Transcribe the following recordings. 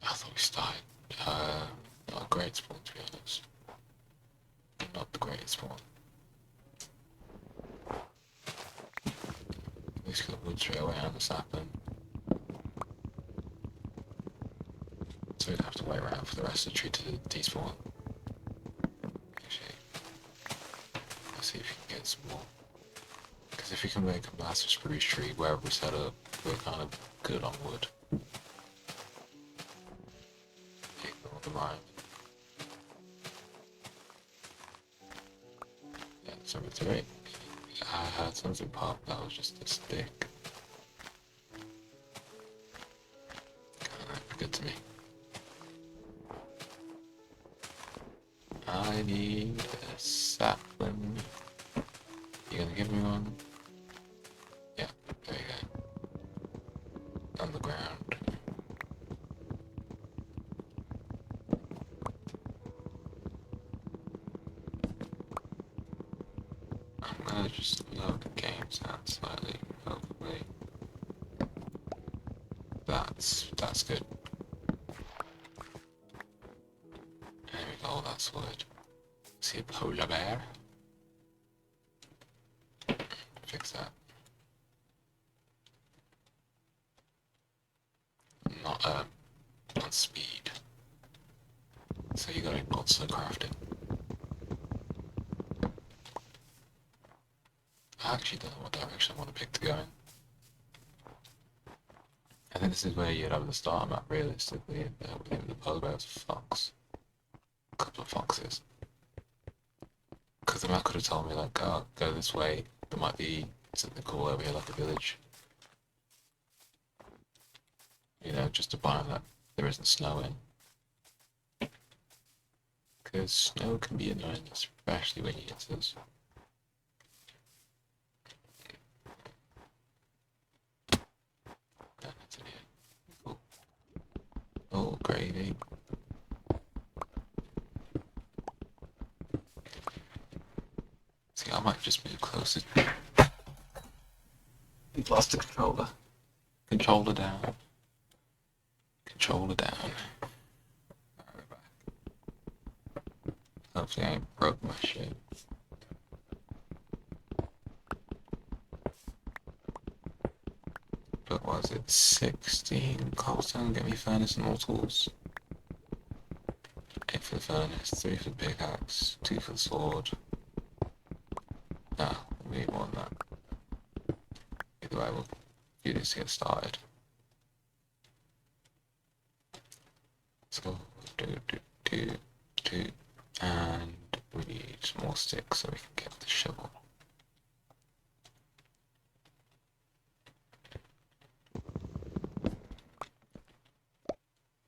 I thought we started. Not a great spawn, to be honest. Not the greatest spawn. At least got the wood straight away on the sapling. So we'd have to wait around for the rest of the tree to despawn. Actually, let's see if we can get some more. Because if we can make a massive spruce tree wherever we set up, we're kind of good on wood. Ignore the rhyme. Yeah, it's over 3. I had something pop, that was just a stick. Kinda good to me. I need a sapling. You gonna give me one? Yeah, there you go. On the ground. I'm gonna just load the game sound slightly, hopefully. That's good. There we go, that's good. See a polar bear? Fix that. Not on speed. So you gotta also craft it. I actually don't know what direction I want to pick to go in. I think this is where you'd have the start map realistically, with the polar bear's fox. A couple of foxes. Because the map could have told me like, oh, go this way, there might be something cool over here like a village. You know, just a biome that there isn't snow in. Because snow can be annoying, especially when you get this. Cool. Oh, gravy. See, I might just move closer. We've lost the controller. Controller down. Controller down. Alright, back. Hopefully I ain't broke my shit. But was it 16 cobblestone? Get me furnace and more tools. 8 for the furnace, 3 for the pickaxe, 2 for the sword. Nah, we need more than that. Either way, we'll do this to get started. Let's go. Do. And we need some more sticks so we can get the shovel.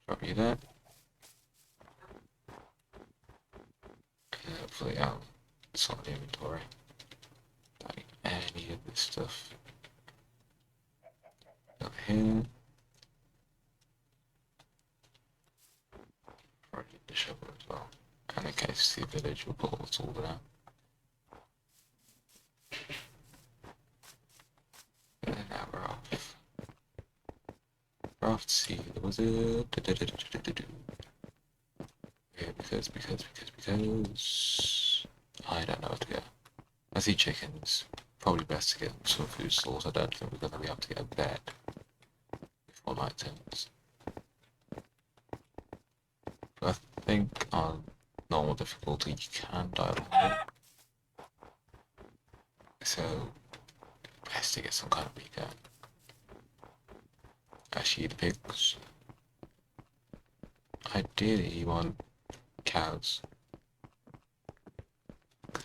Drop you there. And hopefully I'll sort the inventory. Don't need any of this stuff. Over here. Probably need the shovel as well. And in case the village will pull the tool down. And now we're off. We're off to see the wizard. Yeah, because I don't know where to go. I see chickens. Probably best to get some food stores. I don't think we're gonna be able to get a bed before night turns. But I think on normal difficulty you can die along it. So best to get some kind of beacon. Actually the pigs. Ideally you want cows.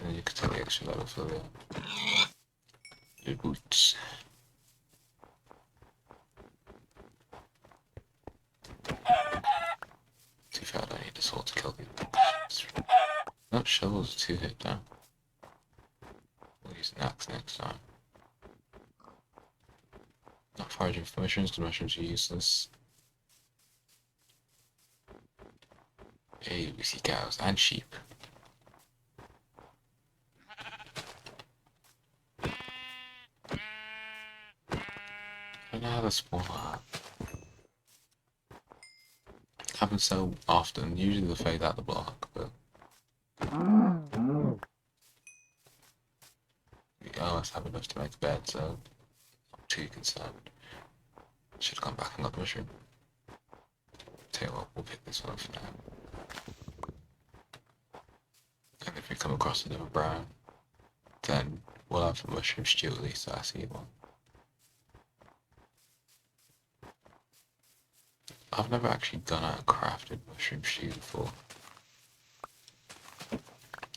Then you could take the extra level for the boots. Too fair, I don't need the sword to kill these. Not shovels are 2 hit down. We'll use an axe next time. Not foraging for mushrooms because mushrooms are useless. Hey, we see cows and sheep. I don't know how to spawn that. happens so often. Usually they fade out the block, but we always have enough to make a bed, so not too concerned. Should have gone back and got the mushroom. Tell you what, we'll pick this one up for now. And if we come across another brown, then we'll have the mushroom stew at least, so I see one. I've never actually gone out and crafted mushroom stew before. It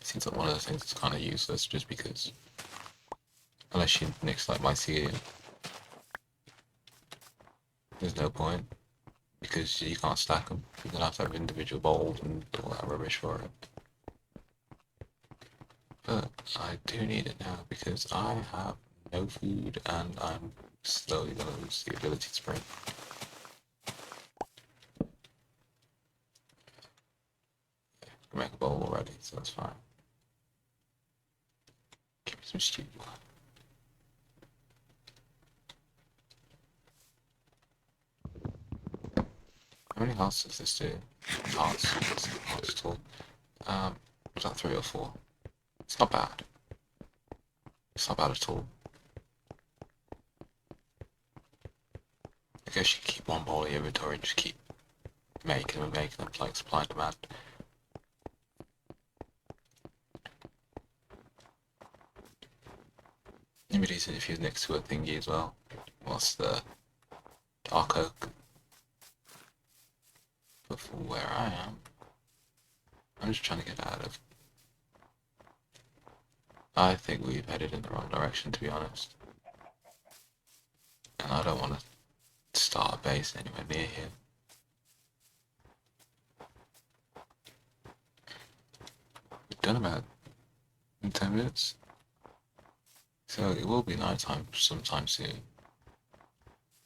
seems like one of the things that's kind of useless just because, unless you mix like mycelium, there's no point because you can't stack them. You're gonna have to have individual bowls and all that rubbish for it. But I do need it now because I have no food and I'm slowly gonna lose the ability to sprint. I make a bowl already, so that's fine. Give me some stew. How many hearts does this do? Hearts at all. Was that 3 or 4? It's not bad. It's not bad at all. I guess you keep one bowl in your inventory and just keep making them like supply and demand. It'd be decent if he was next to a thingy as well. What's the dark oak? But for where I am, I'm just trying to get out of. I think we've headed in the wrong direction, to be honest. And I don't want to start a base anywhere near here. We've done about 10 minutes. So it will be nighttime sometime soon.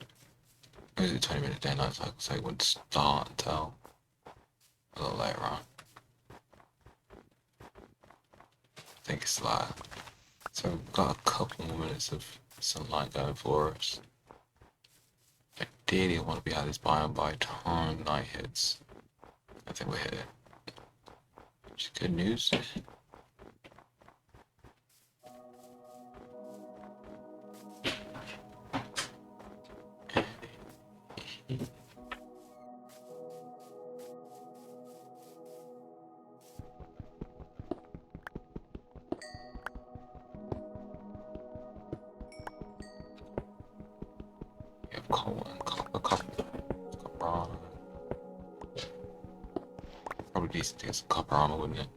It was a 20-minute day night cycle, so it wouldn't start until a little later on. I think it's like, so we've got a couple more minutes of sunlight going for us. Ideally I want to be out of this biome by the time night hits. I think we're here. Which is good news. Coal and copper armor. Probably decent to get some copper armor, wouldn't it?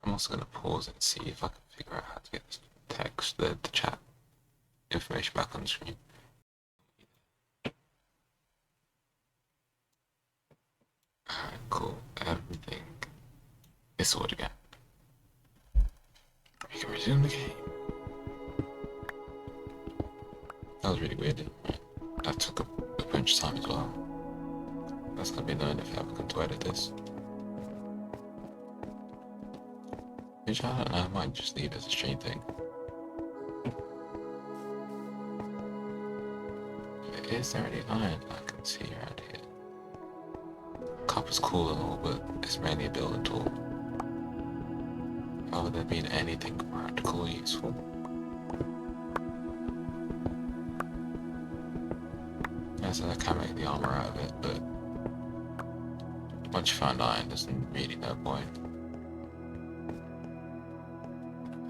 I'm also going to pause and see if I can figure out how to get this text, the chat information back on the screen. Alright, cool. Everything is sorted again. We can resume the game. That was really weird, didn't it? That took a bunch of time as well. That's going to be annoying if I ever come to edit this. Which I don't know, I might just leave it as a stream thing. Is there any iron I can see around here? Copper's cool and all, but it's mainly a building tool. Rather than being anything practical or useful. I said I can make the armor out of it, but once you find iron, there's really no point.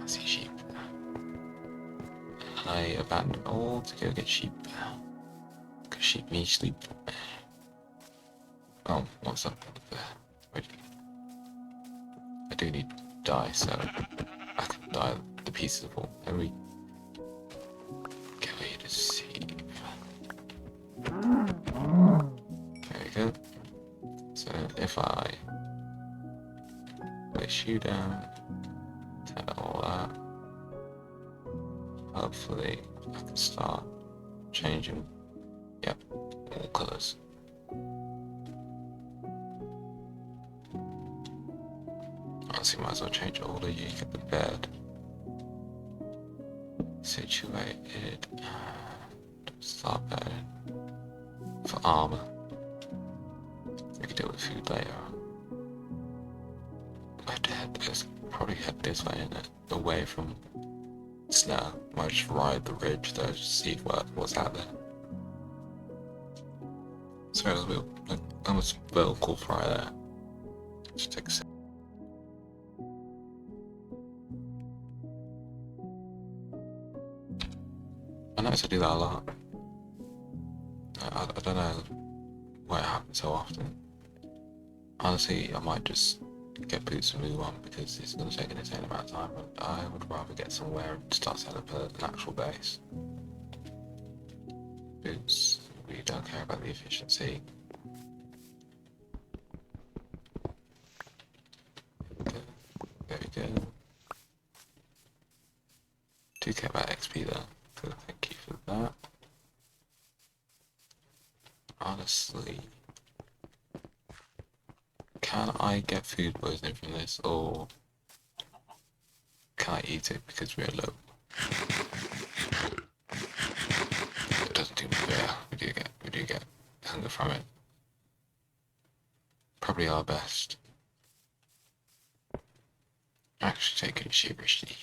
I see sheep. I abandon all to go get sheep. Because sheep need sleep. Oh, what's up there? Wait. I do need dye, so I can dye the pieces of wool. Then we go here to see. Okay, if I place you down, turn all that, hopefully I can start changing, yep, all colours. Honestly, might as well change all of you, get the bed situated, and start bedding for armour. We can deal with food later. Probably head this way, innit? Away from snow. Might just ride the ridge there, just see what's out there. Sorry, that was almost vocal fry there. Just take a sec. I notice I do that a lot. I don't know why it happens so often. Honestly, I might just get boots and move on because it's going to take an insane amount of time, and I would rather get somewhere and start setting up an actual base. Boots, we don't care about the efficiency. There we go. Do care about XP though, so thank you for that. Honestly, can I get food poisoning from this, or can I eat it because we're low? It doesn't do much. Yeah, we do get hunger from it. Probably our best. Actually, take it sheepishly.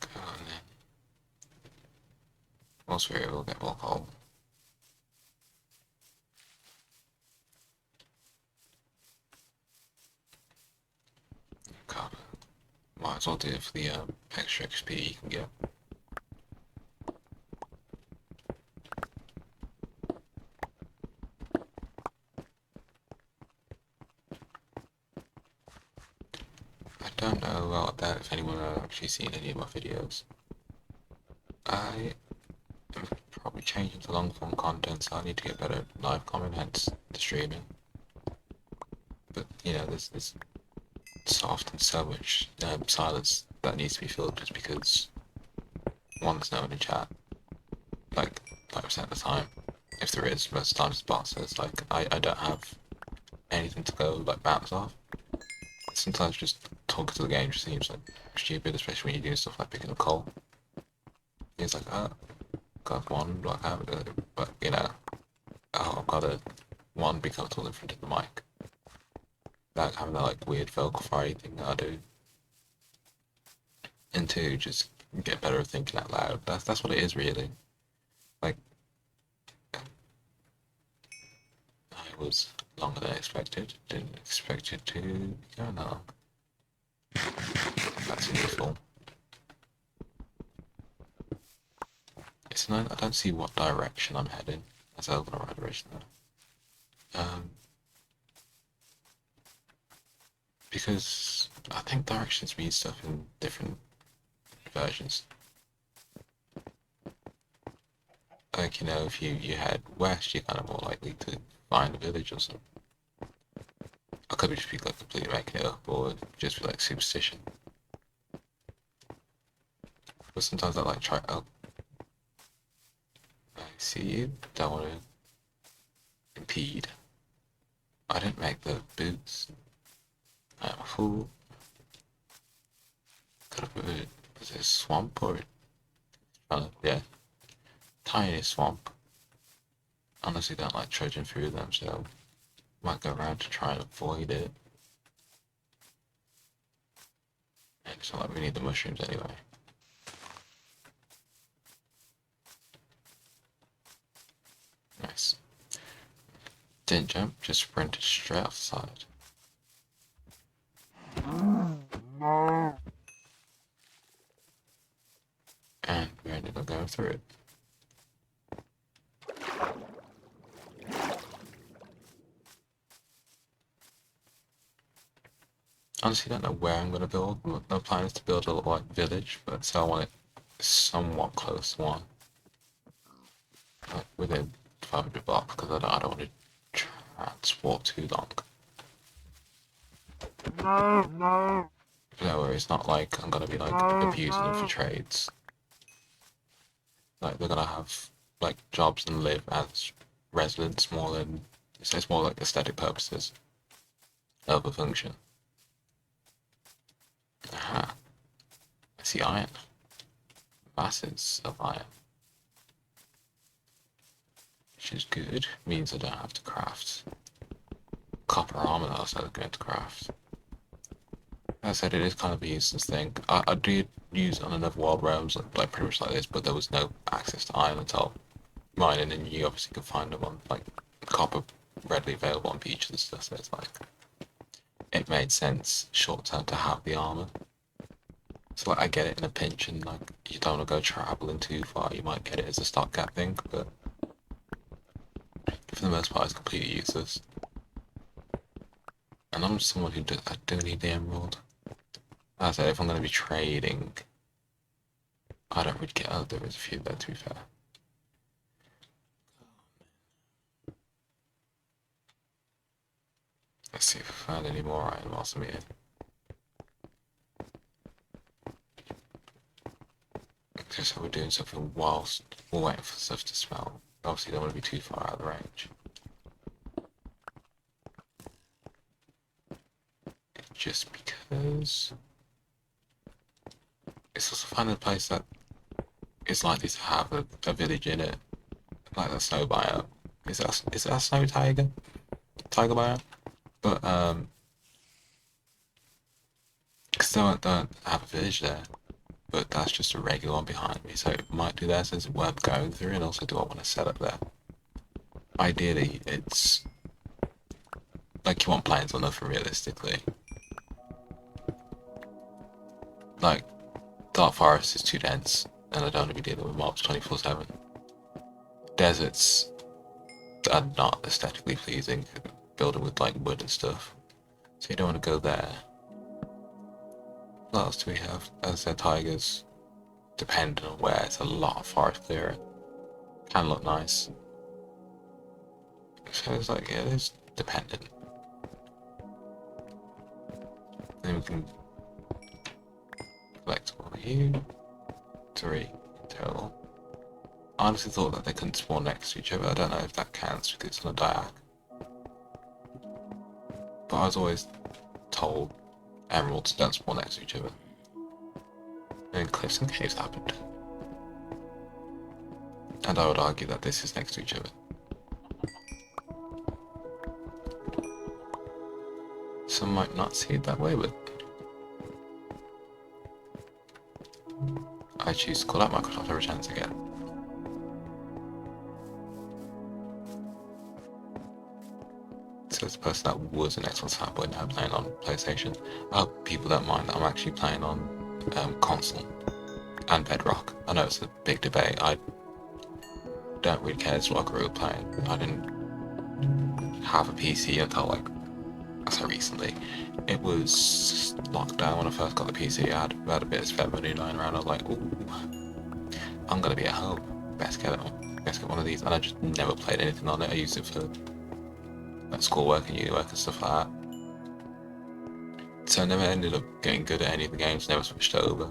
Go on then. Most we will get more coal. Carbon. Might as well do it for the extra XP you can get. I don't know about that if anyone has actually seen any of my videos. I am probably changing to long form content, so I need to get better at live comment, hence the streaming. But you know, there's so often so much silence that needs to be filled just because one, there's no one in chat. Like 5% of the time. If there is, most of the time it's bots, so it's like I don't have anything to go like bounce off. Sometimes just talking to the game just seems like stupid, especially when you're doing stuff like picking up coal. It's like, oh, got one, like I haven't done it, but you know, oh, I've got to, one, be comfortable in front of the mic. Like having that like weird vocal fry thing that I do. And two, just get better at thinking out loud. That's what it is really. Like, I was longer than expected. Didn't expect it to go that long. That's useful. It's not, I don't see what direction I'm heading. That's over the right direction though. Because I think directions mean stuff in different versions. Like, you know, if you head west, you're kind of more likely to find a village or something. I could just be like completely making it up, or just be like superstition. But sometimes I like try. Oh, I see you. Don't want to impede. I didn't make the boots. I am a fool. Could have put it. Was it a swamp or? Yeah, tiny swamp. Honestly, don't like trudging through them, so might go around to try and avoid it. And it's not like we need the mushrooms anyway. Nice. Didn't jump, just sprinted straight off the side. And we ended up going through it. Honestly, don't know where I'm gonna build. No plan is to build a little like village, but so I want it somewhat close to one. Like within 500 blocks, because I don't want to That's walk too long. No. No worries, it's not like I'm gonna be like abusing them for trades. Like they're gonna have like jobs and live as residents more than it's more like aesthetic purposes of a function. Aha. I see iron. Masses of iron. Which is good. Means I don't have to craft copper armor that I was going to craft. As I said, it is kind of a useless thing. I did use on another Wild Realms like pretty much like this, but there was no access to iron at all. Mining, and you obviously can find them on like copper readily available on beaches and stuff, so it's like it made sense short term to have the armor. So like I get it in a pinch, and like you don't want to go traveling too far, you might get it as a stopgap thing, but for the most part it's completely useless. And I'm someone who I do need the emerald. As I said, if I'm going to be trading, I don't really get out. There is a few there, to be fair. Let's see if I found any more iron whilst I'm here. Just so we're doing something whilst we're waiting for stuff to smell. Obviously, don't want to be too far out of the range. Just because it's also finding a place that is likely to have a village in it, like the snow biome. Is that snow tiger biome? But because they don't have a village there, but that's just a regular one behind me, so it might do that since it's worth going through. And also, do I want to set up there? Ideally, it's like you want plains or nothing realistically. Like dark forest is too dense, and I don't want to be dealing with mobs 24/7. Deserts are not aesthetically pleasing, building with like wood and stuff, so you don't want to go there. What else do we have? As I said, tigers. Depending on where, it's a lot of forest clearing. Can look nice. So it's like, yeah, it's dependent. Then we can collect all of you. 3 in total. I honestly thought that they couldn't spawn next to each other. I don't know if that counts because it's on a diag. But I was always told emeralds don't spawn next to each other. And then cliffs and caves happened. And I would argue that this is next to each other. Some might not see it that way, but I choose to call out Microsoft every chance I get. So the person that was an Xbox fanboy now playing on PlayStation. I hope people don't mind that I'm actually playing on console and Bedrock. I know it's a big debate. I don't really care as what I grew up playing. I didn't have a PC until like, I say recently. It was locked down when I first got the PC. I had a bit of spare money lying around. I was like, ooh, I'm gonna be at home. Best get one of these. And I just never played anything on it. I used it for like schoolwork and uni work and stuff like that. So I never ended up getting good at any of the games. Never switched over,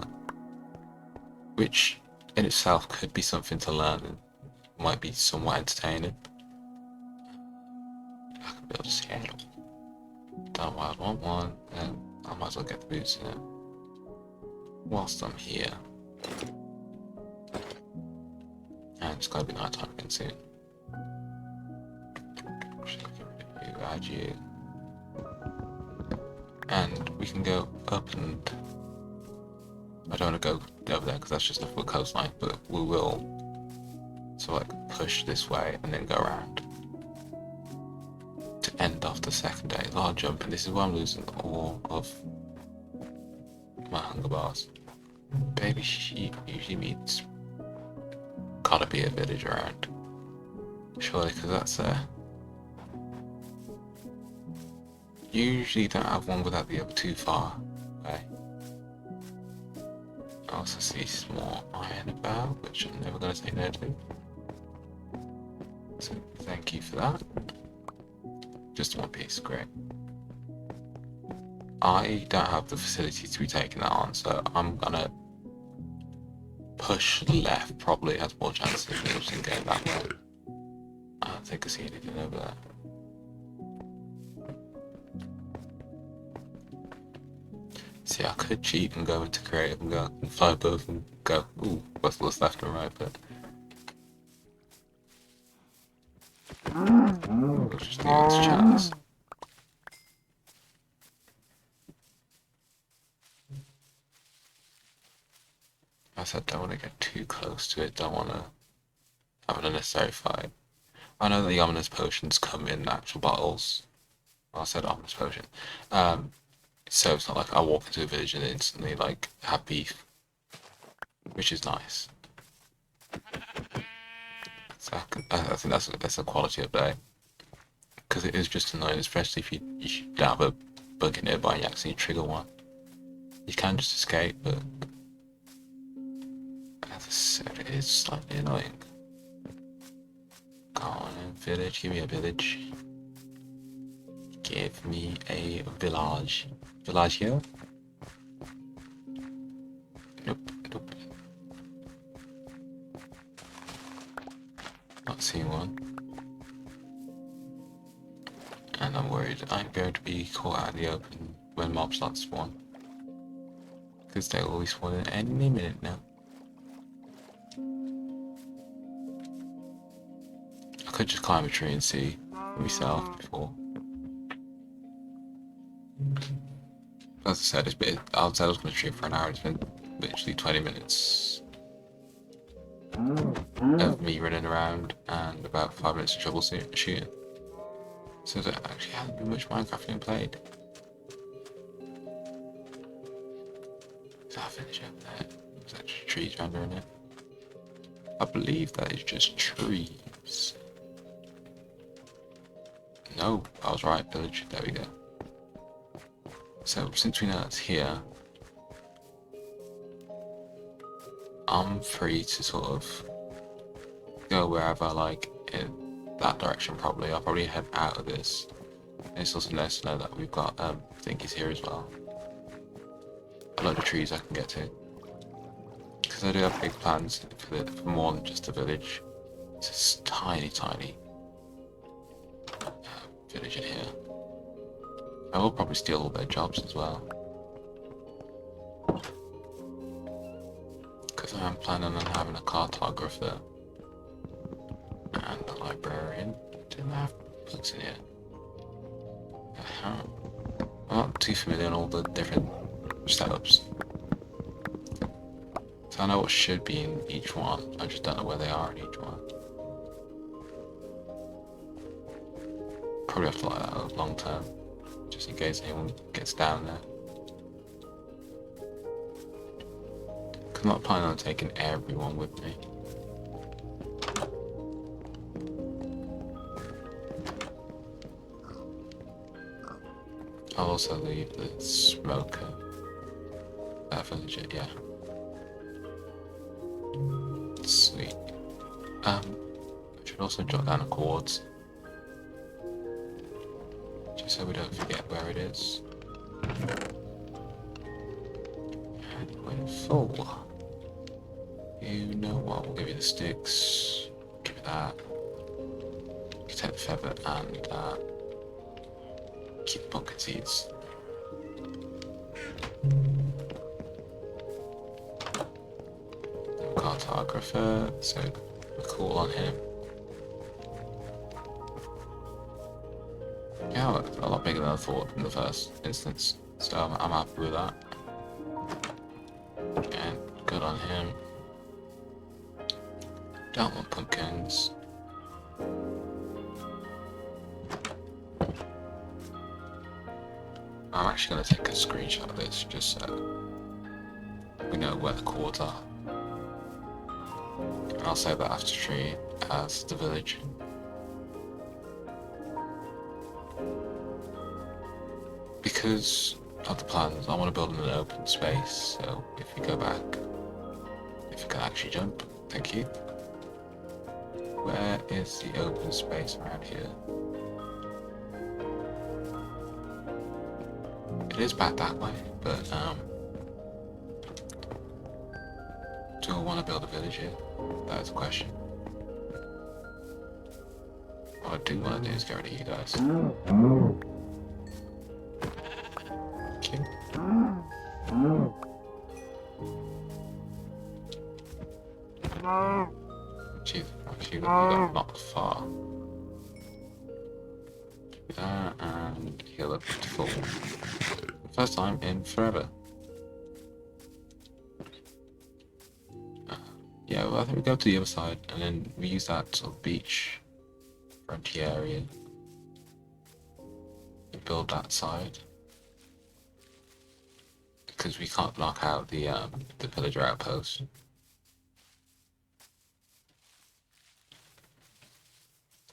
which in itself could be something to learn and might be somewhat entertaining. I could build a Seattle. Don't know why I'd want one, and I might as well get the boots in it whilst I'm here. And it's gotta be night time again soon. Add you. And we can go up and I don't want to go over there because that's just a full coastline, but we will sort of like push this way and then go around to end off the second day. A lot of jumping. This is why I'm losing all of my hunger bars. Baby sheep usually means gotta be a village around. Surely, because that's there. Usually don't have one without the other too far away. I also see some more iron about, which I'm never going to say no to. So thank you for that. Just one piece, great. I don't have the facility to be taking that on, so I'm gonna push left. Probably has more chance of getting that way. I don't think I see anything over there. See, I could cheat and go into creative and go and fly both and go, ooh, what's left and right, but we'll just leave it to chance. I said don't want to get too close to it, don't want to have an unnecessary fight. I know that the ominous potions come in actual bottles. I said ominous potion. So it's not like I walk into a village and instantly like have beef, which is nice. So I think that's a quality update, because it is just annoying, especially if you have a bug nearby and you actually trigger one. You can just escape, but as I said, it is slightly annoying. Go on, village, give me a village. Give me a village. Village here? Nope, nope. Not seeing one. And I'm worried I'm going to be caught out in the open when mobs start to spawn. Because they always spawn in any minute now. I could just climb a tree and see for myself before. As I said, I was going to stream for an hour. It's been literally 20 minutes of me running around and about 5 minutes of troubleshooting. So there actually hasn't been much Minecraft being played. Is that a village over there? Is that just trees rendering it? I believe that is just trees. No, I was right, village. There we go. So since we know it's here, I'm free to sort of go wherever I like in that direction. Probably I'll probably head out of this. And it's also nice to know that we've got thingies here as well. A lot of trees I can get to, because I do have big plans for more than just a village. It's this tiny village in here. I will probably steal all their jobs as well, because I am planning on having a cartographer and a librarian. Didn't I have books in here? I'm not too familiar on all the different setups, so I know what should be in each one. I just don't know where they are in each one. Probably have to like that long term, just in case anyone gets down there. Cause I'm not planning on taking everyone with me. I'll also leave the smoker. Village, yeah. Sweet. I should also jot down the chords, just so we don't forget where it is. And when full, you know what? We'll give you the sticks. Give you that. You can take the feather and keep the pumpkin seeds. Cartographer, so we're cool on him. Yeah, a lot bigger than I thought in the first instance, so I'm happy with that. And good on him. Don't want pumpkins. I'm actually going to take a screenshot of this just so we know where the chords are. I'll save that after tree as the village. Because of the plans, I want to build in an open space, so if you go back, if you can actually jump, thank you. Where is the open space around here? It is back that way, but do I want to build a village here? That's the question. What I do want to do is get rid of you guys. Okay. Jeez, actually, you got not far. That and heal up to full. First time in forever. Yeah, well, I think we go to the other side and then we use that sort of beach frontier area and build that side. Because we can't knock out the pillager outpost.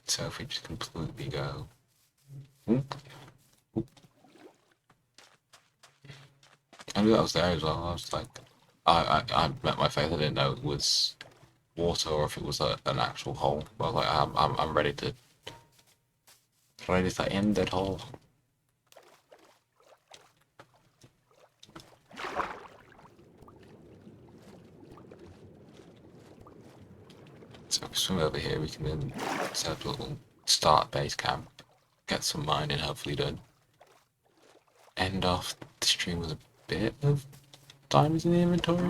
So if we just completely go. I knew that was there as well. I was like, I met my faith. I didn't know it was water or if it was an actual hole. But I was like, I'm ready to end that hole. So if we swim over here, we can then set up a little start base camp, get some mining hopefully done. End off the stream with a bit of diamonds in the inventory.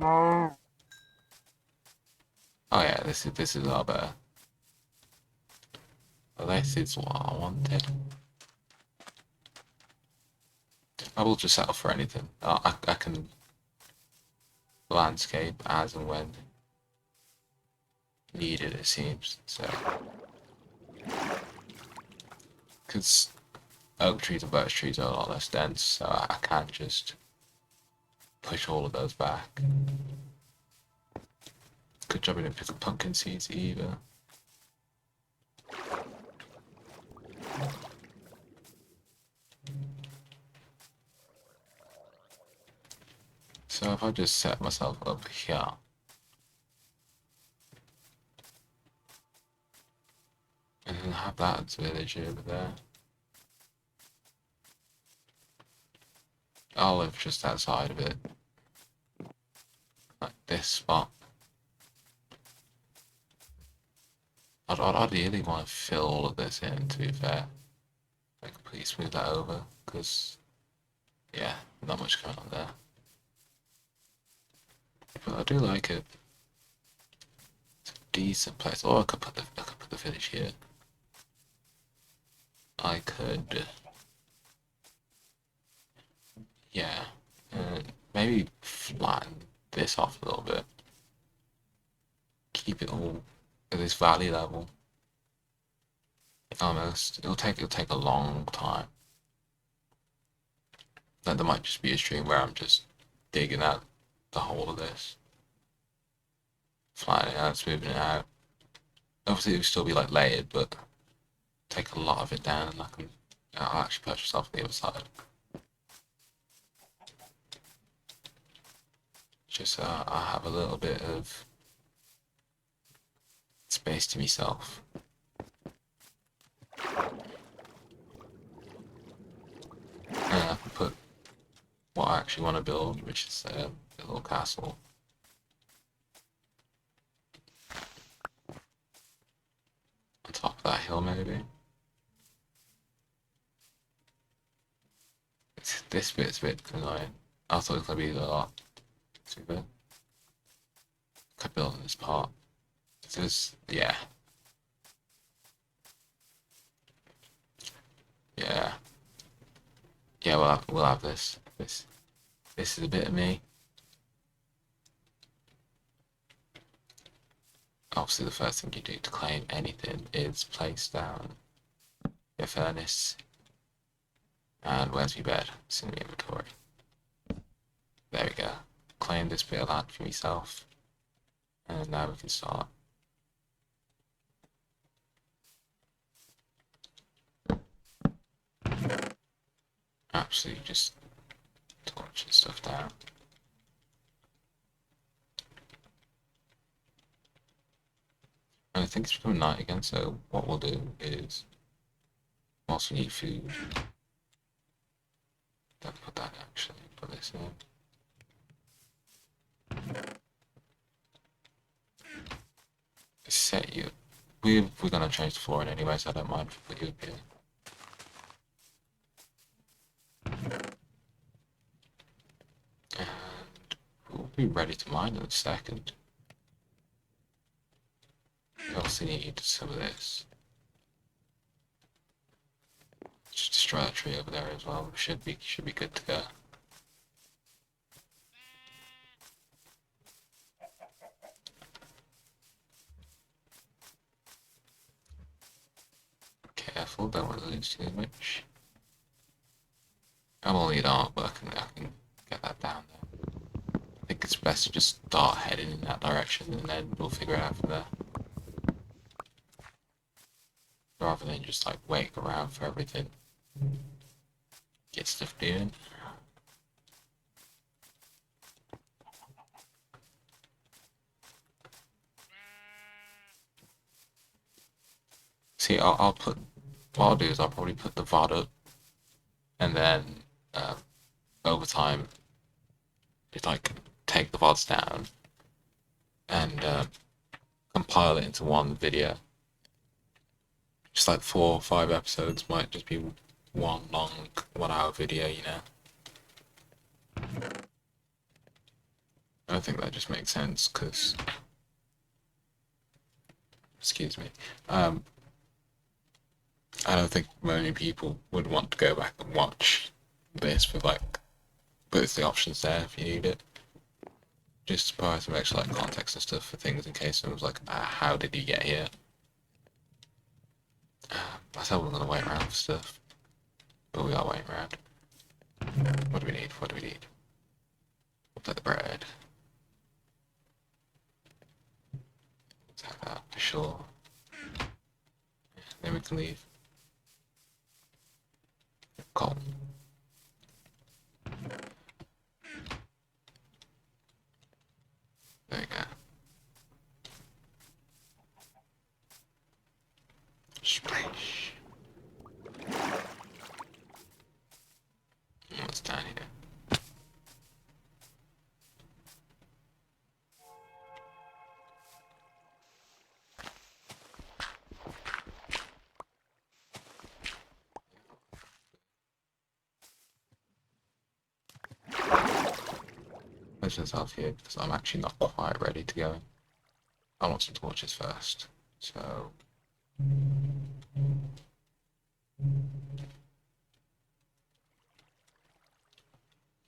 Oh yeah, this is a lot better. This is what I wanted. I will just settle for anything. I can landscape as and when needed, it seems. So, because oak trees and birch trees are a lot less dense, so I can't just push all of those back. Good job we didn't pick up pumpkin seeds either. So if I just set myself up here, and then have that village over there, I'll live just outside of it, like this spot. I'd ideally want to fill all of this in, to be fair. Like completely smooth that over, because yeah, not much going on there. But I do like it. It's a decent place. Oh, I could put the village here. I could, yeah, maybe flatten this off a little bit. Keep it all at this valley level. Almost. It'll take a long time. Then there might just be a stream where I'm just digging out the whole of this, flattening it out, smoothing it out. Obviously, it will still be like layered, but take a lot of it down, and I'll actually purchase off the other side. Just so I have a little bit of space to myself. And I can put what I actually want to build, which is a little castle. On top of that hill, maybe. This bit's a bit annoying. I thought it was going to be a lot too big. Could build in this part. Because, yeah. Yeah. Yeah, we'll have this. This is a bit of me. Obviously, the first thing you do to claim anything is place down your furnace. And where's my bed? It's in the inventory. There we go. Claim this bit of land for myself. And now we can start. Absolutely just torching stuff down. And I think it's becoming night again, so what we'll do is, whilst we need food, Don't put that actually, put this in. Set you. We're gonna change the floor in anyway, so I don't mind if we put you up here. And we'll be ready to mine in a second. We also need some of this. Just destroy that tree over there as well. We should be good to go. Careful, don't want to lose too much. I'm only an art, but I can get that down there. I think it's best to just start heading in that direction and then we'll figure it out from there. Rather than just like waiting around for everything. Get stuff doing. See, I'll put, what I'll do is I'll probably put the VOD up and then over time, just like take the VODs down and compile it into one video. Just like 4 or 5 episodes might just be one long 1 hour video, you know. I think that just makes sense because, excuse me, I don't think many people would want to go back and watch this with like both the options there if you need it. Just to provide some extra like context and stuff for things in case someone's like, how did you get here? I said we're gonna wait around for stuff, but we are waiting around. What do we need? What do we need? We'll take the bread. Let's have that for sure. Then we can leave. Coal. There you go. Splash. What's down here? Place myself here because I'm actually not quite ready to go. I want some torches first, so.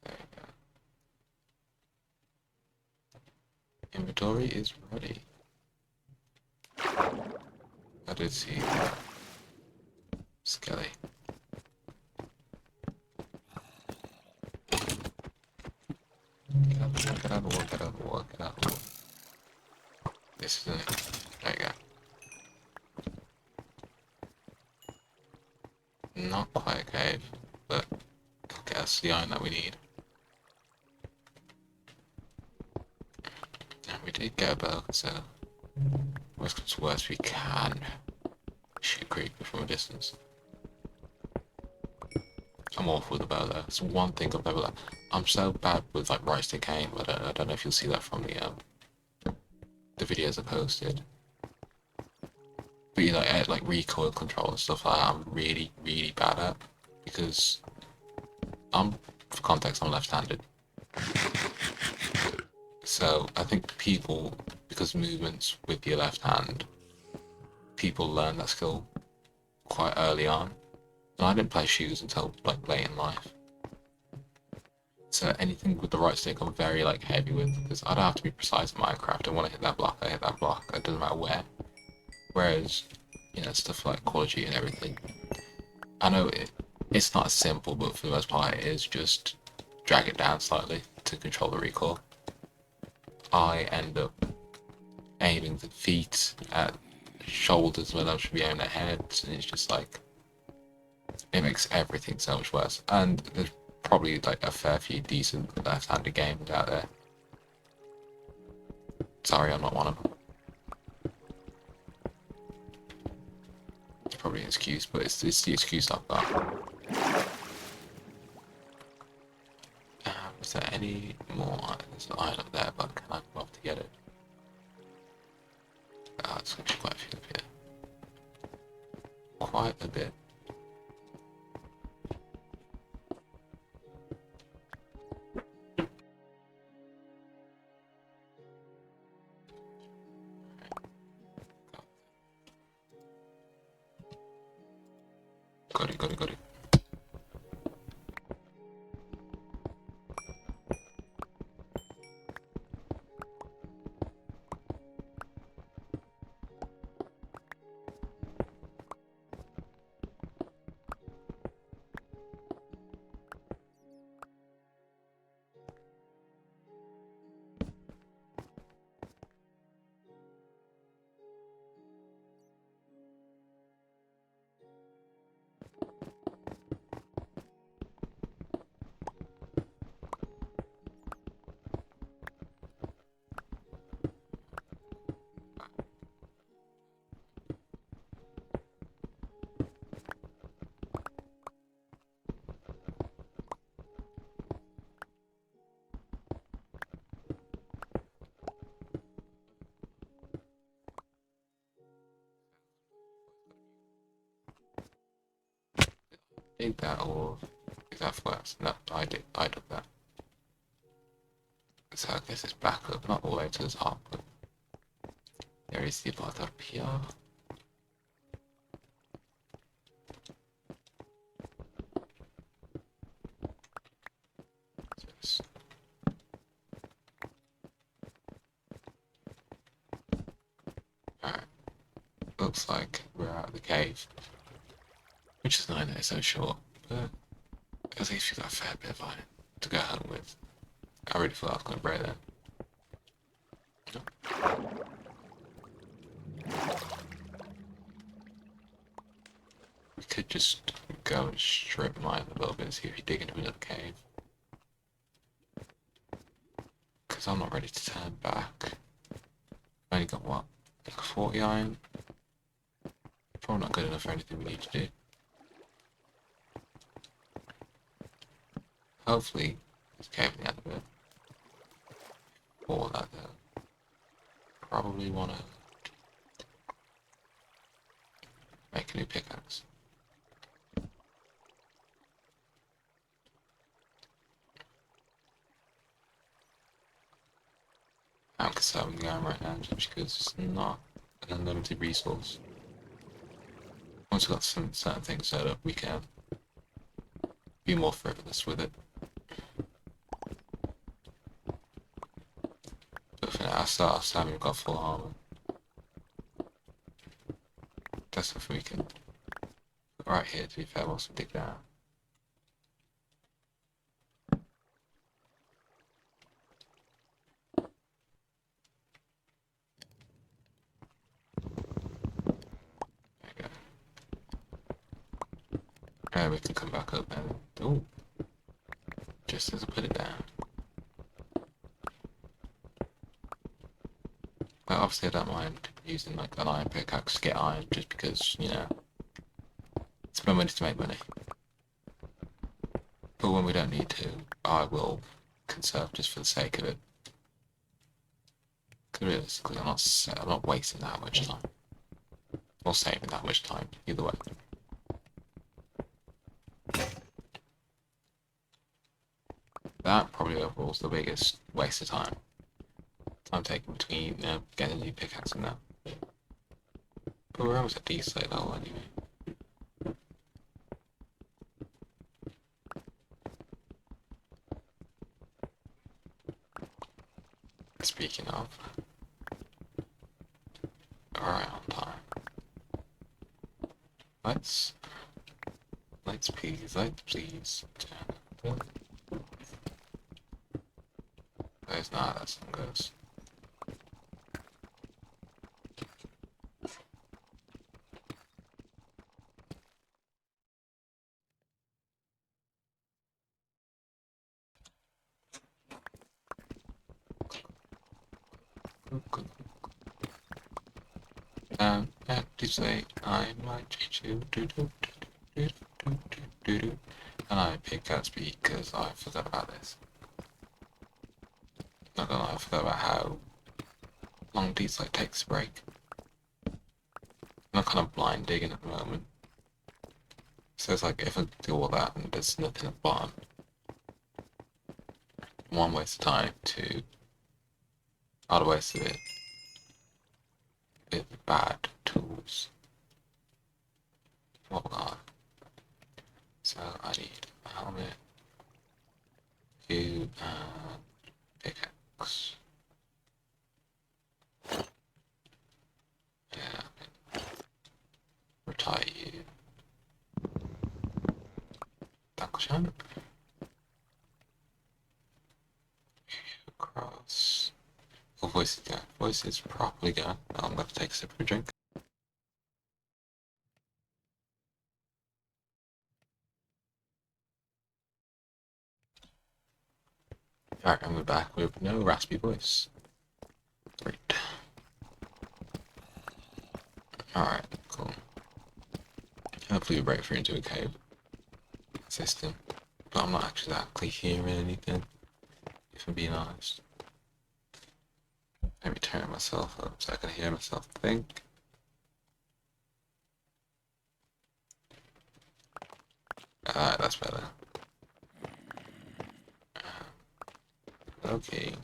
There you go. Inventory is ready. I did see that. Skelly. Get out of the water, get out of the water, get out of the water, get out of the water. This isn't it. There you go. Not quite a cave, but it'll get us the iron that we need. And we did get a bow, so worst comes to worst, we can shoot a creeper from a distance. I'm awful with the bow though. It's one thing I've never. I'm so bad with like right stick aim. I don't know if you'll see that from the videos I posted. But you know, like recoil control and stuff like that, I'm really bad at because for context, I'm left-handed. So I think people, because movements with your left hand, people learn that skill quite early on. And I didn't play shoes until like late in life. So anything with the right stick I'm very like heavy with because I don't have to be precise in Minecraft. I want to hit that block, I hit that block. It doesn't matter where. Whereas, you know, stuff like Call of Duty and everything, I know it's not as simple, but for the most part it is just drag it down slightly to control the recoil. I end up aiming the feet at shoulders when I should be aiming at heads, and it's just like, it makes everything so much worse. And there's probably like a fair few decent left-handed games out there. Sorry, I'm not one of them. It's probably an excuse, but it's the excuse I've got. any more. There's an iron up there, but can I go up to get it? Ah, it's actually quite a few up here. Quite a bit. Got it, got it, got it. Did that or is that first? No, I did that. So I guess it's back up, not all the way to the top, but there is the part up here. Just... Alright. Looks like we're out of the cave. Which is 9 days so short, but at least we got a fair bit of iron to go home with. I really thought I was going to break that. We could just go and strip mine a little bit and see if we dig into another cave. Because I'm not ready to turn back. I've only got what? Like 40 iron? Probably not good enough for anything we need to do. Hopefully, this cave at the end of it. Or that probably want to make a new pickaxe. I'm conserving the iron right now just because it's not an unlimited resource. Once we've got some certain things set up, we can be more frivolous with it. But for now, I'll start off having got full armor. That's something we can put right here to be fair whilst we dig down. And we can come back up and oh, just as I put it down. But obviously I don't mind using like an iron pickaxe to get iron just because, you know, it's my money to make money. But when we don't need to, I will conserve just for the sake of it. Because realistically I'm not wasting that much time. Or saving that much time, either way. That probably overall's the biggest waste of time. Time taken between getting a new pickaxe and that. But we're almost at D-slate level anyway. Speaking of, alright on time. Let's please turn. There's not, that song goes. Did say I might change you and I pick up because I forgot about this. Not gonna lie, I forgot about how long these like takes to break. I'm kind of blind digging at the moment. So it's like if I do all that and there's nothing at the bottom, one waste of time, two, other waste of it, bit bad tools. Oh god. So I need a helmet, you, pickaxe. Yeah, retire you. Dankeschön. Cross. Oh, voice is going. Voice is properly going. I'm gonna take a sip of a drink. Alright, and we're back with no raspy voice. Great. Alright, cool. Hopefully we break through into a cave system. But I'm not actually actually hearing anything, if I'm being honest. Let me turn myself up so I can hear myself think. Alright, that's better. Okay.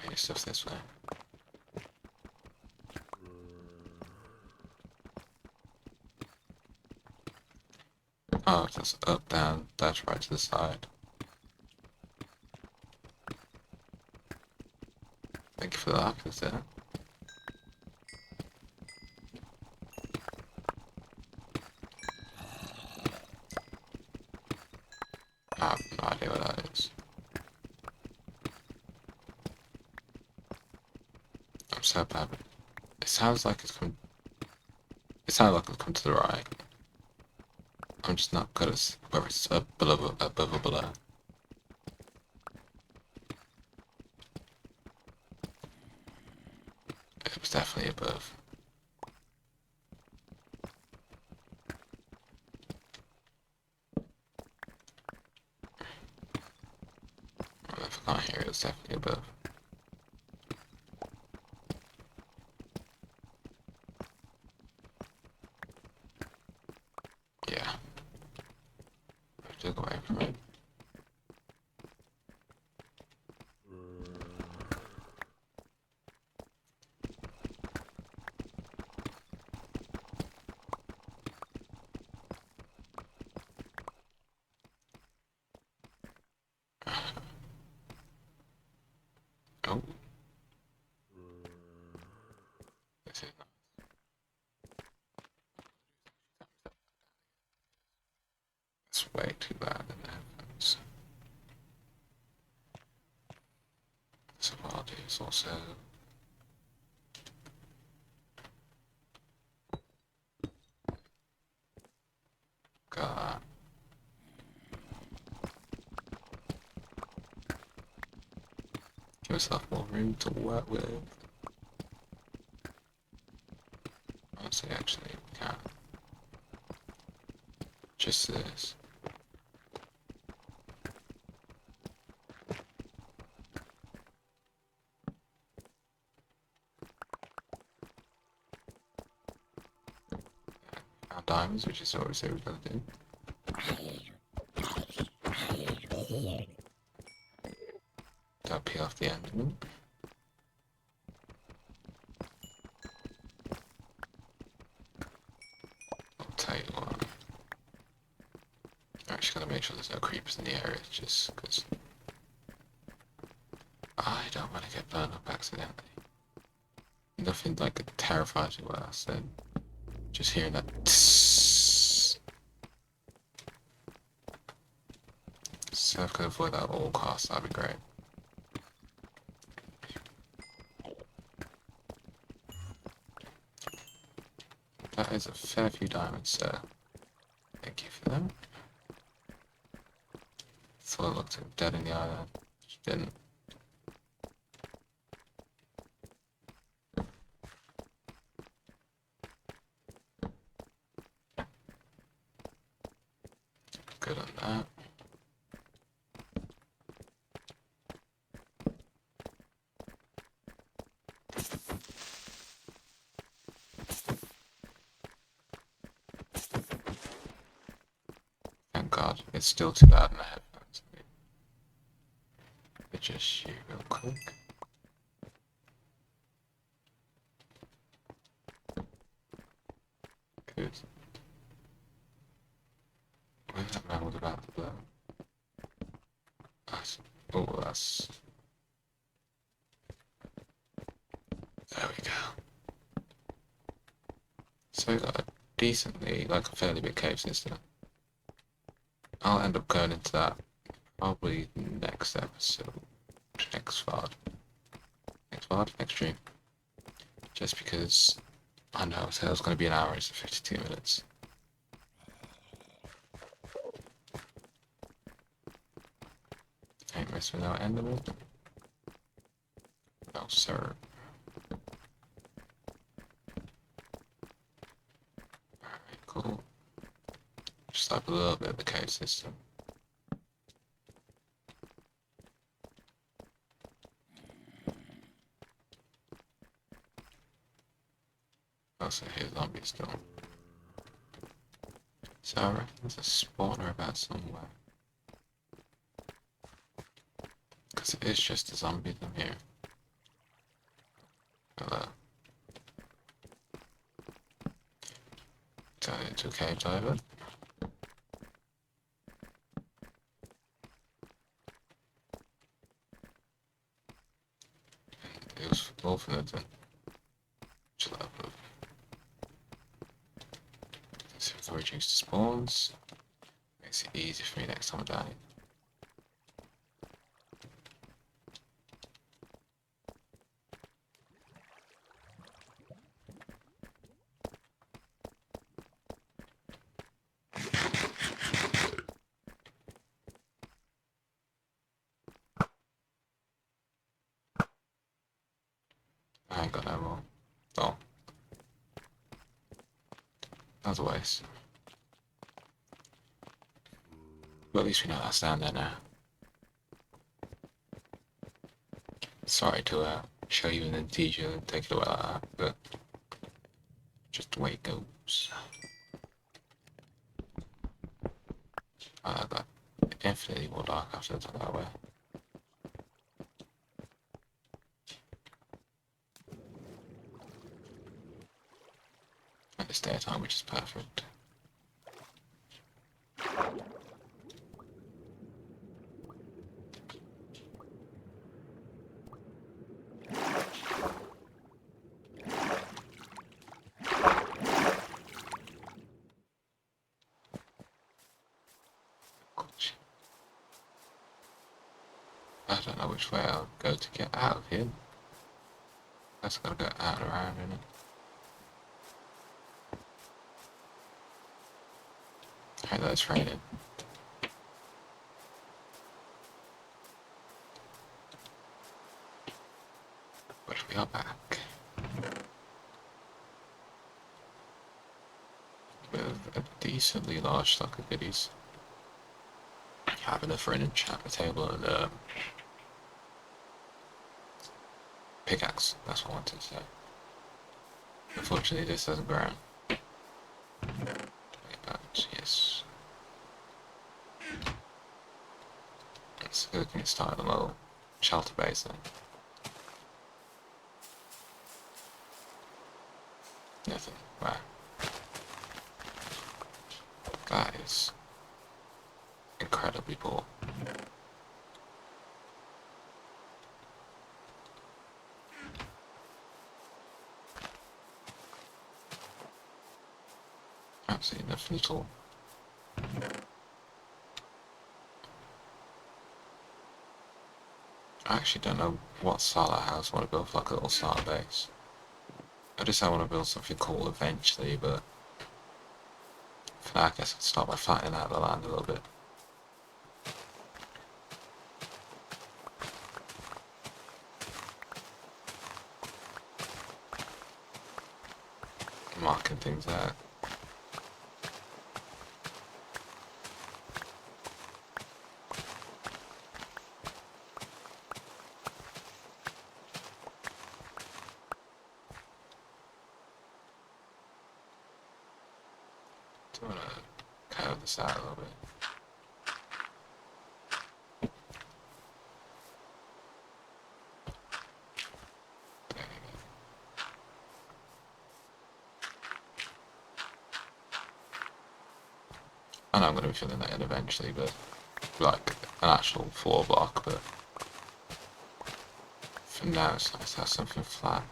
Okay, stuff this way. Oh, that's up, down, that's right to the side. Thank you for the options there. I have no idea what that is. I'm so bad. It sounds like it's come. It sounds like it's come to the right. I'm just not good at whether it's above or below. It was definitely above. If I can't hear it, it's definitely above. Yeah. I have to go away from it. Oh. This is not. It's way too bad in the heavens. So what I'll do is also. Got. Give yourself more room to work with. Honestly, actually, we can't. Just this. Found diamonds, which is what we said we were gonna do. Don't peel off the end of them. I'll tell you what. I'm just gonna make sure there's no creepers in the area, just because I don't want to get burned up accidentally. Nothing like terrifies me worse than just hearing that. Tss. So if I could avoid that at all costs, that'd be great. That is a fair few diamonds, sir. Thank you for them. Thought I looked him dead in the eye then. Just didn't. Good on that. god, it's still too loud in the headphones. Adjust you real quick. Good. Where's that man was about to blow? Oh, that's... There we go. So we got a decently, like a fairly big cave system. I'll end up going into that probably next episode. Next VOD. Next VOD? Next stream. Just because I know it's going to be an hour, it's 52 minutes. Ain't messing without endable. No, sir. Alright, cool. Just like a little bit of the cave system. Also, here's zombies still. So I reckon there's a spawner about somewhere. Because it is just a zombie in here. Hello. Turn it into a cave diver. It was all for nothing. Chill out, bro. Let's see if I reduce the spawns. Makes it easy for me next time I die. I ain't got no more. Oh. That was a waste. But at least we know that's down there now. Sorry to show you in the teaser and take it away like that, but just the way it goes. I got infinitely more dark after that way. And it's daytime, which is perfect. I don't know which way I'll go to get out of here. That's gotta go out and around, innit? Hey, that's raining. But we are back. With a decently large stock of goodies. Have enough for an enchantment table and pickaxe, that's what I wanted to say. Unfortunately this doesn't grow. Yes. Let's go and start a little shelter base then. Nothing. Wow. That is incredibly poor. Absolutely nothing at all. I actually don't know what style of house I want to build for like a little starter base. I just I want to build something cool eventually, but for now I guess I'll start by flattening out the land a little bit. Marking things out. Do you want to curve this out a little bit? know I'm going to be filling that in eventually, but like an actual floor block, but for now it's nice to have something flat.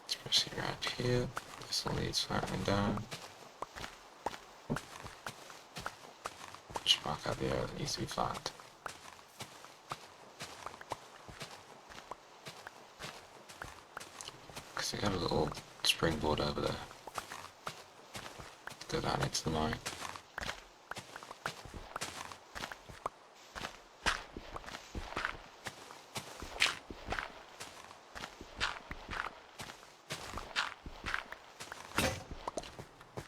Especially around here, this all needs flattening down. Just mark out the area that needs to be flattened. Because we got a little springboard over there. Go down into the mine.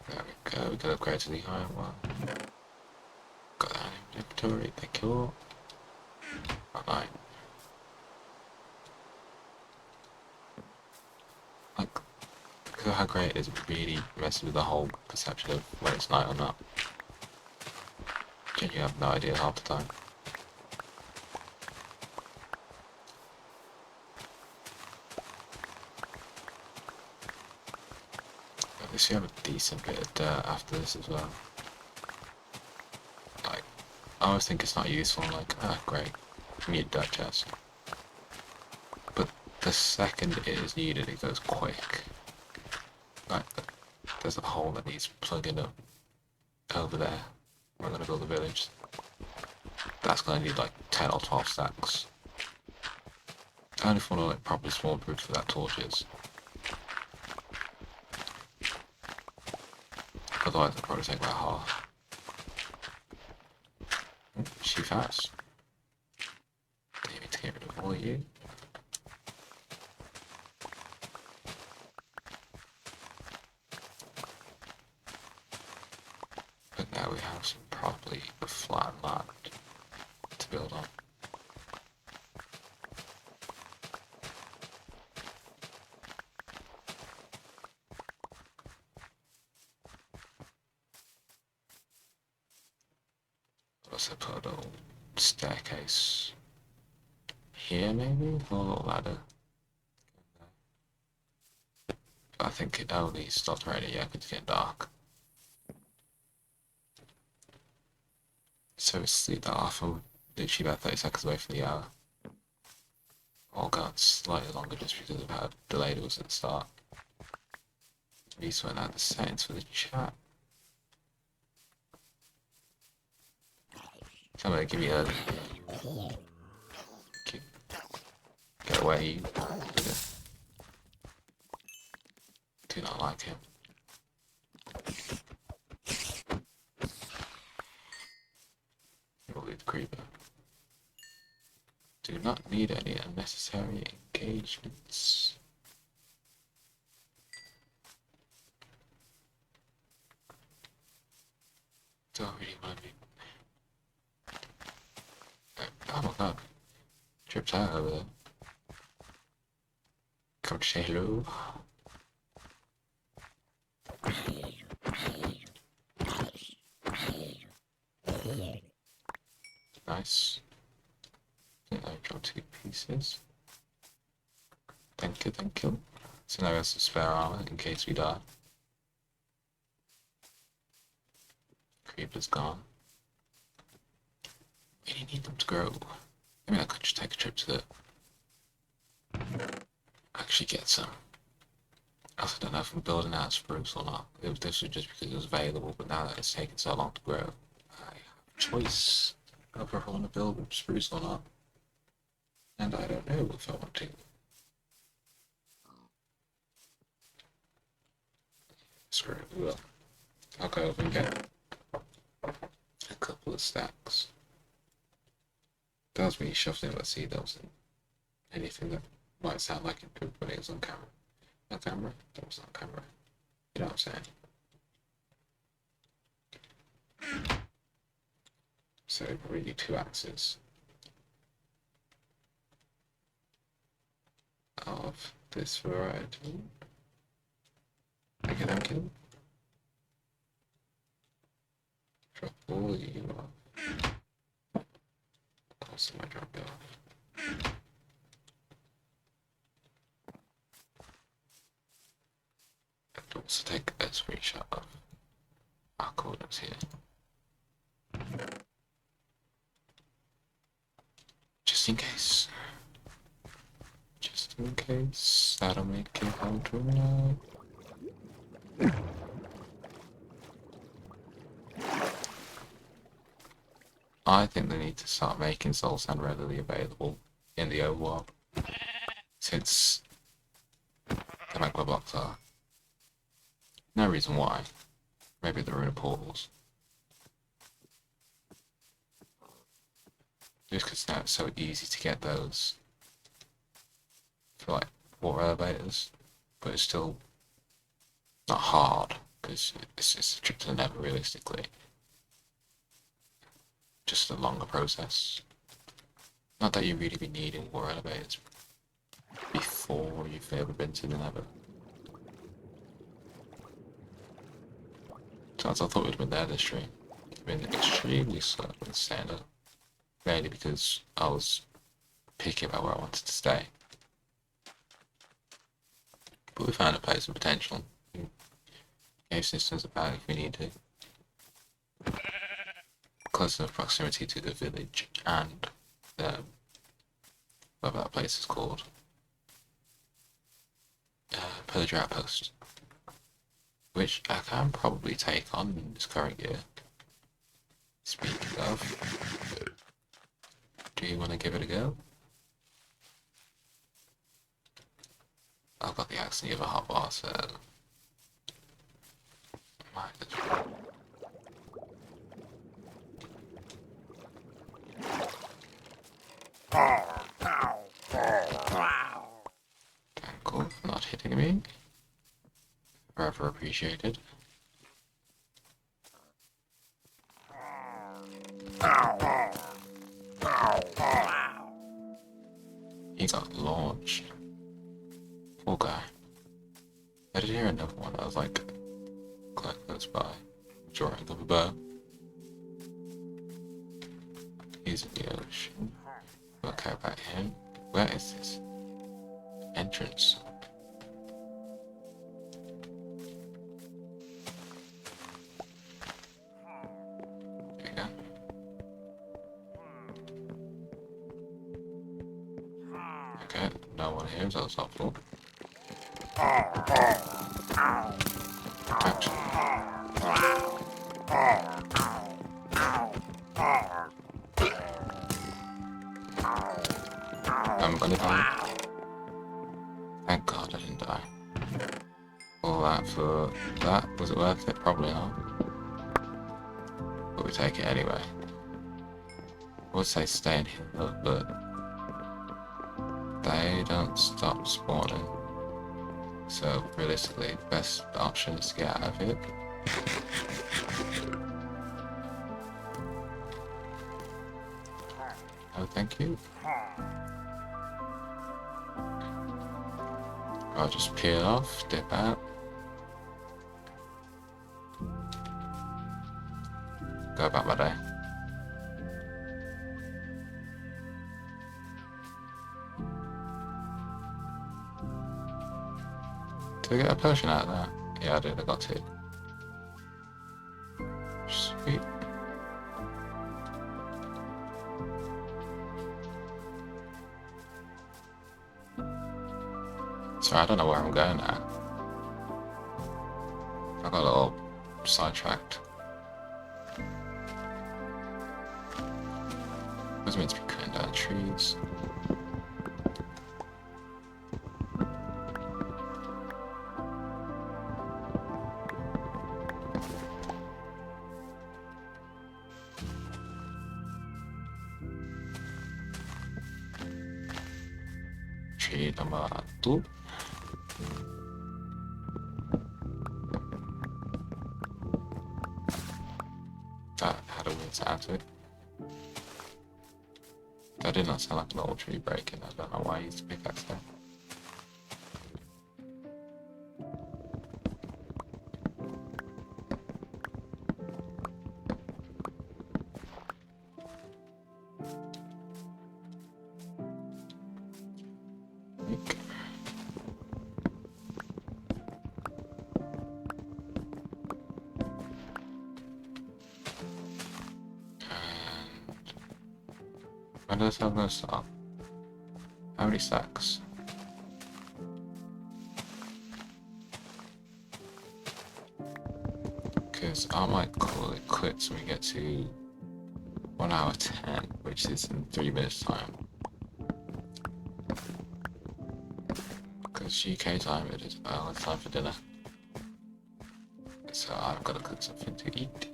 There we go, we can upgrade to the iron one. Got that in inventory, thank you all. Alright. Like, because of how great it is, it really messes with the whole perception of when it's night or not. Genuinely have no idea half the time. At least we have a decent bit of dirt after this as well. Like, I always think it's not useful, I'm like, ah, great, mute dirt chest. But the second it is needed, it goes quick. Like, there's a hole that needs plugging up over there. We're gonna build a village. That's gonna need like 10 or 12 stacks. I only want to like properly small proof for that torches. Otherwise it'll probably take about half. She fast. They need to get rid of all you. But now we have some properly flat land to build on. Also put a little staircase here maybe, or a little ladder. I think it only stopped raining yet because it's getting dark. So it's leave that off, I'm literally about 30 seconds away from the hour. All got slightly longer just because of how delayed it was at the start. We just went out the settings for the chat. Somebody give me a... Get away, you. Do not like him. You'll leave the creeper. Do not need any unnecessary engagements. Don't really want to be... Oh my god. Tripped out over there. Come to say hello. Nice. I think I dropped 2 pieces. Thank you, thank you. So now I got some spare armor in case we die. Creeper's gone. Really need them to grow. I mean, I could just take a trip to the... actually get some. I also don't know if I'm building out spruce or not. This was just because it was available, but now that it's taken so long to grow, I have a choice of if I want to build spruce or not. And I don't know if I want to. Screw it, we will. I'll go over and get a couple of stacks. That was me shuffling, let's see, there wasn't anything that might sound like it could when it was on camera. On camera? That was on camera. You know what I'm saying? So we need 2 axes of this variety. Thank you. Drop all you off. Also, I drop it off. So take a screenshot of our coordinates here. Just in case. Just in case. That'll make it hard to know. I think they need to start making soul sand readily available in the overworld, since the magma blocks are. No reason why. Maybe they're in portals. Just because now it's so easy to get those for like water elevators, but it's still not hard because it's a trip to the nether realistically. Just a longer process. Not that you really be needing water elevators before you've ever been to the nether. So I thought it would have been there this stream. It's been extremely slow and standard. Mainly because I was picky about where I wanted to stay. But we found a place of potential. Cave systems about if we need to. Close enough proximity to the village and whatever that place is called. Pillager Outpost. Which I can probably take on in this current year. Speaking of, do you want to give it a go? I've got the axe and you have a hot bar, so might as well. Okay, cool. Not hitting me. Forever appreciated. He got launched. Poor guy. I did hear another one that was like quite close by, drawing of a bow. He's in the ocean. Don't care about him. Where is this entrance? There you go. Okay, no one here, so that's helpful. Protection. I'm gonna die. Thank God I didn't die. All that for that? Was it worth it? Probably not. But we take it anyway. I would say stay in here, but they don't stop spawning. So realistically, the best option is to get out of here. Oh, thank you. I'll just peel off, dip out. Go about my day. Did I get a potion out of that? Yeah, I did. I got two. Sweet. Sorry, I don't know where I'm going now. I got a little sidetracked. I was meant to be cutting down trees. Tree number 2. That had a weird sound to it. That did not sound like an old tree breaking. I don't know why I used a pickaxe there. When does that gonna start? How many stacks? Because I might call it quits when we get to 1 hour 10, which is in 3 minutes time. Because UK time it is it's time for dinner. So I've got to cook something to eat.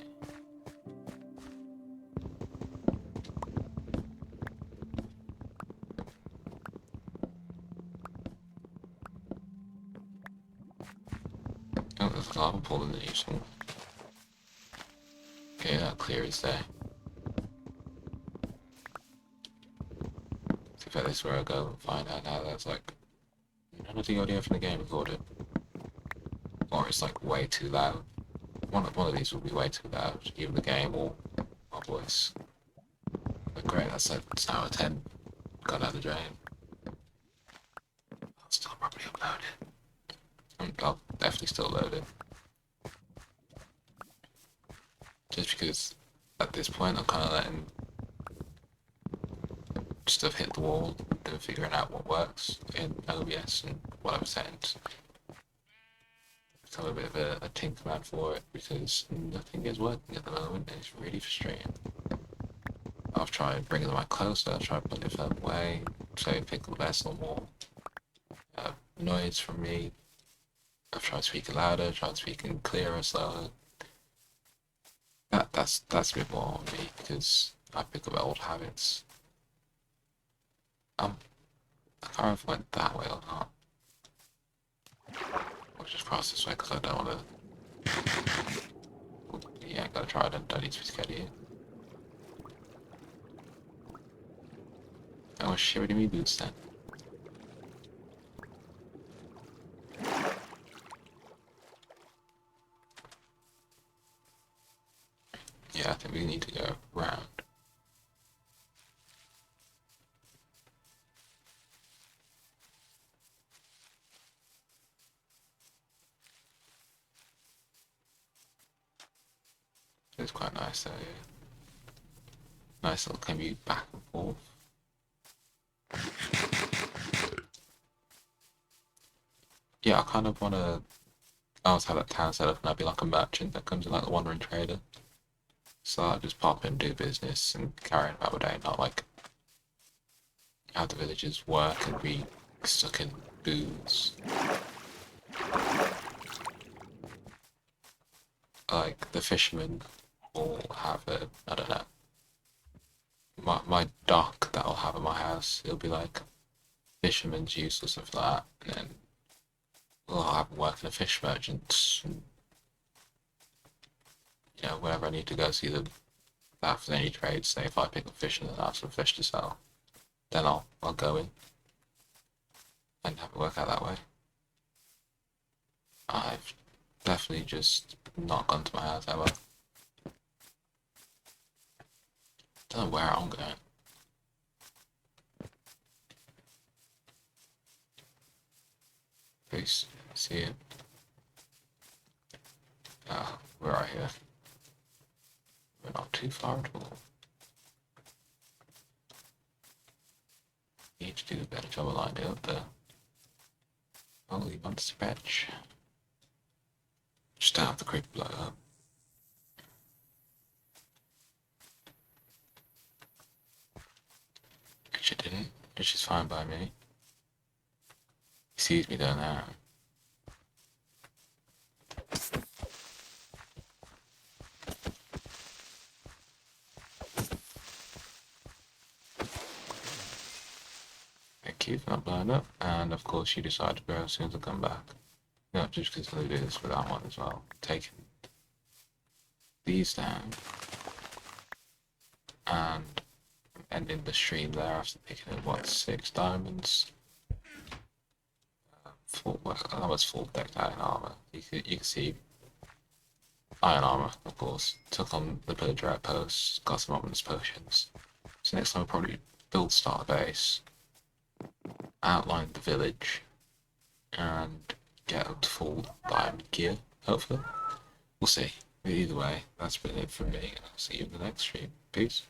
Oh, there's a lava pool in the news. Okay, that clear is there. So if this is where I go and find out now that's like none of the audio from the game recorded. Or it's like way too loud. One of these will be way too loud, either the game or my voice. But great, that's like an hour 10 gone out the drain. I'll still probably upload it. I'll definitely still load it. Just because at this point I'm kind of letting stuff hit the wall and figuring out what works in OBS and whatever settings. Become a bit of a tinker man for it because nothing is working at the moment and it's really frustrating. I've tried bringing the mic closer, I've tried putting it further away, so pick up less or more noise from me. I've tried speaking louder, tried speaking clearer, slower. That's a bit more on me because I pick up old habits. I can't remember if I went that way or not. I'll just cross this way because I don't want to. Yeah, I gotta try it and don't need to be scared of you. I was shivering me boots then. Yeah, I think we need to go round. It's quite nice though, yeah. Nice little commute back and forth. Yeah, I kind of want to. I always have that town set up and I'd be like a merchant that comes in like the wandering trader. So I just pop in, do business and carry on about my day, not like how the villagers work and be stuck in booths. Like the fishermen will have a, I don't know, my dock that I'll have in my house, it'll be like fisherman's use or something like that, and then I'll have work in a fish merchant, and, you know, whenever I need to go see the that for any trades, say if I pick up fish and then I have some fish to sell, then I'll go in and have it work out that way. I've definitely just not gone to my house ever. Don't know where I'm going. Peace. See you. We're right here. We're not too far at all. Need to do a better job of lining up there. Only one stretch. Just don't have the creep blow up. Which it didn't, which is fine by me. He sees me down there. Thank you for not blowing up, and of course you decide to go as soon as I come back. No, just because I'm going to do this for that one as well. Taking these down and ending the stream there after picking up what, 6 diamonds. I was full decked out in armor. You can see iron armor, of course. Took on the villager outpost, got some ominous potions. So next time I'll probably build start a base, outline the village, and get up to full diamond gear, hopefully. We'll see. But either way, that's been it from me. I'll see you in the next stream. Peace.